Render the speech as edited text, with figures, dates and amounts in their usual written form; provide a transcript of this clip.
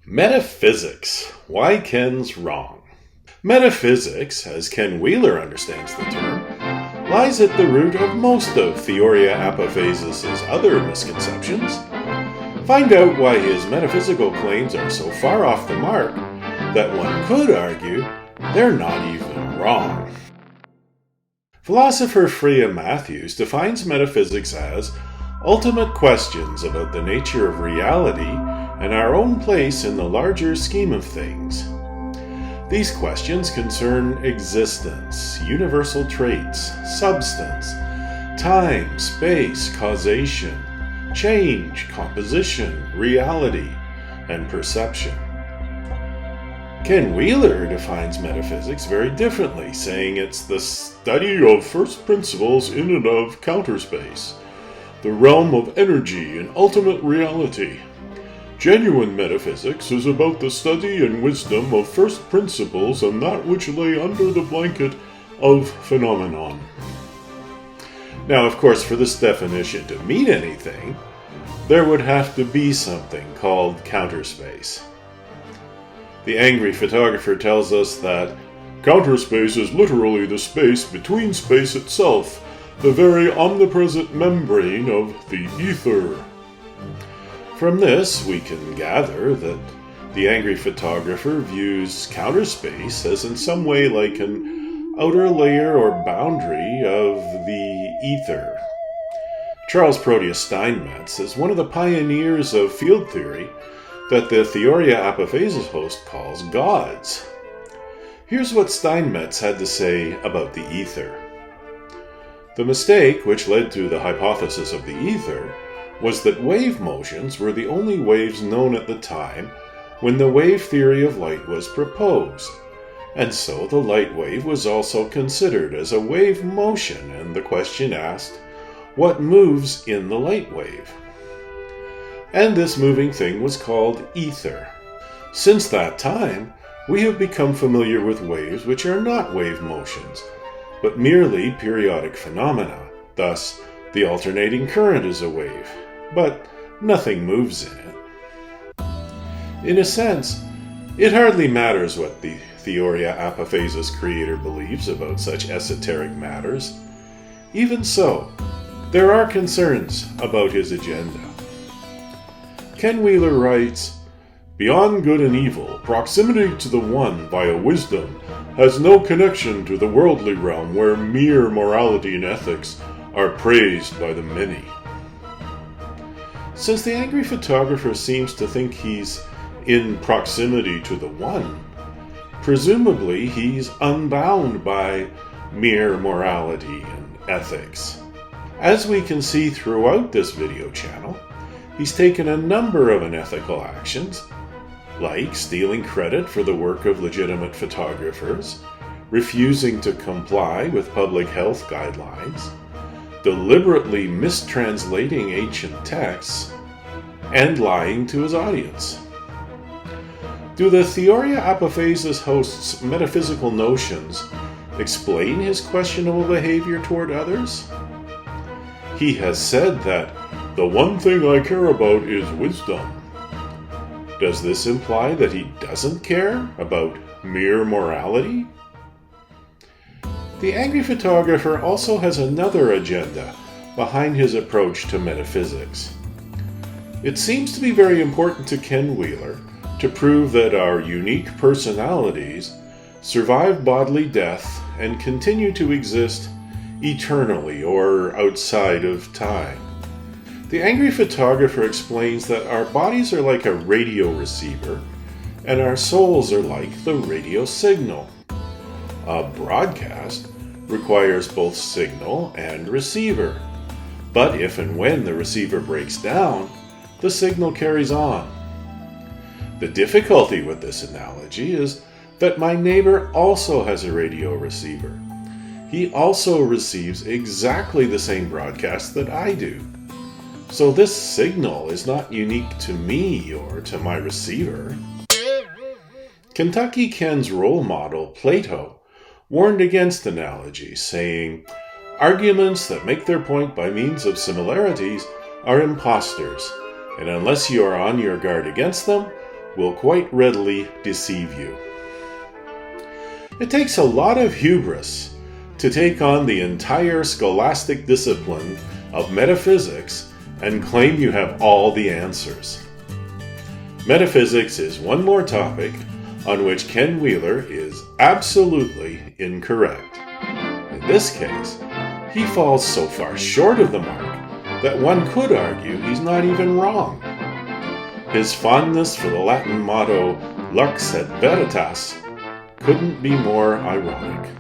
Metaphysics. Why Ken's wrong. Metaphysics, as Ken Wheeler understands the term, lies at the root of most of Theoria Apophasis' other misconceptions. Find out why his metaphysical claims are so far off the mark that one could argue they're not even wrong. Philosopher Freya Matthews defines metaphysics as ultimate questions about the nature of reality and our own place in the larger scheme of things. These questions concern existence, universal traits, substance, time, space, causation, change, composition, reality, and perception. Ken Wheeler defines metaphysics very differently, saying it's the study of first principles in and of counterspace, the realm of energy and ultimate reality. Genuine metaphysics is about the study and wisdom of first principles and that which lay under the blanket of phenomenon. Now, of course, for this definition to mean anything, there would have to be something called counterspace. The angry photographer tells us that counterspace is literally the space between space itself, the very omnipresent membrane of the ether. From this, we can gather that the angry photographer views counterspace as in some way like an outer layer or boundary of the ether. Charles Proteus Steinmetz is one of the pioneers of field theory that the Theoria Apophasis host calls gods. Here's what Steinmetz had to say about the ether. The mistake which led to the hypothesis of the ether was that wave motions were the only waves known at the time when the wave theory of light was proposed, and so the light wave was also considered as a wave motion, and the question asked, what moves in the light wave? And this moving thing was called ether. Since that time, we have become familiar with waves which are not wave motions, but merely periodic phenomena. Thus, the alternating current is a wave, but nothing moves in it. In a sense, it hardly matters what the Theoria Apophasis creator believes about such esoteric matters. Even so, there are concerns about his agenda. Ken Wheeler writes, "Beyond good and evil, proximity to the one via wisdom has no connection to the worldly realm where mere morality and ethics are praised by the many." Since the angry photographer seems to think he's in proximity to the one, presumably he's unbound by mere morality and ethics. As we can see throughout this video channel, he's taken a number of unethical actions, like stealing credit for the work of legitimate photographers, refusing to comply with public health guidelines, deliberately mistranslating ancient texts, and lying to his audience. Do the Theoria Apophasis host's metaphysical notions explain his questionable behavior toward others? He has said that the one thing I care about is wisdom. Does this imply that he doesn't care about mere morality? The angry photographer also has another agenda behind his approach to metaphysics. It seems to be very important to Ken Wheeler to prove that our unique personalities survive bodily death and continue to exist eternally or outside of time. The angry photographer explains that our bodies are like a radio receiver and our souls are like the radio signal. A broadcast requires both signal and receiver, but if and when the receiver breaks down, the signal carries on. The difficulty with this analogy is that my neighbor also has a radio receiver. He also receives exactly the same broadcast that I do. So this signal is not unique to me or to my receiver. Kentucky Ken's role model, Plato, warned against analogies, saying, "Arguments that make their point by means of similarities are impostors, and unless you are on your guard against them, will quite readily deceive you. It takes a lot of hubris to take on the entire scholastic discipline of metaphysics and claim you have all the answers. Metaphysics is one more topic on which Ken Wheeler is absolutely incorrect. In this case, he falls so far short of the mark that one could argue he's not even wrong. His fondness for the Latin motto Lux et Veritas couldn't be more ironic.